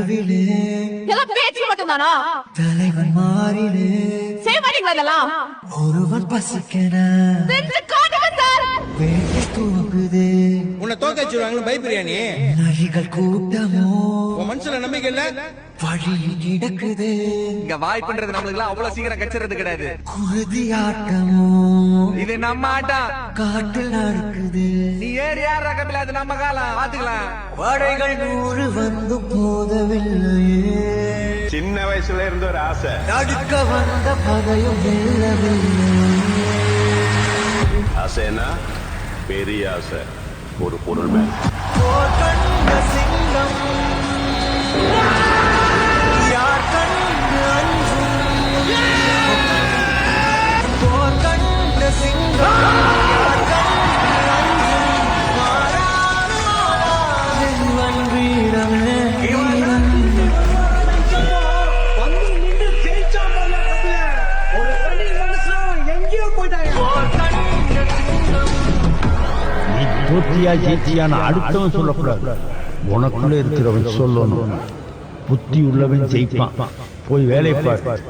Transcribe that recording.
கனவிலே எல்லாம் பேச்சு மட்டும்தானா? தலைவன் மாறிலே செய்ய மாட்டீங்களா இதெல்லாம்? ஒருவன் பசிக்கன செஞ்சு காட்டுங்க சார். வேட்டை தூங்குதே. உன்னை தோக்கச்சிருவாங்களு பயப்படுறியா நீ? நரிகள் கூட்டமோ உன் மனசுல நம்பிக்கை இல்ல? வழியில் கிடக்குதே. இங்க வாய் பண்றது நம்மளுக்கு எல்லாம் அவ்வளவு சீக்கிரம் கச்சிறது கிடையாது. குருதி ஆட்டமோ இது நம்ம ஆட்டம். காட்டில் நடக்குது. நீ ஏறி யார் ரகமில்ல, அது நம்ம காலம் பாத்துக்கலாம். படைகள் 100 வந்து போதவில்லையே. சின்ன வயசுல இருந்து ஒரு ஆசை, தடுக்க வந்த பகையும் வெல்லவில்லை. ஆசைன்னா பெரிய ஆசை, ஒரு பொருள் மேல. போர் கண்ட சிங்கம் யார் கண்டு அஞ்சும். போர் கண்ட சிங்கம் யார் கண்டு அஞ்சும். மாறாத வீரமே வீரன். நீ தோற்றியா ஜெயிச்சியான அடுத்தவன் சொல்லக்கூடாது, உனக்குள்ள இருக்கிறவன் சொல்லணும். புத்தி உள்ளவன் ஜெயிப்பான். போய் வேலை பாரு.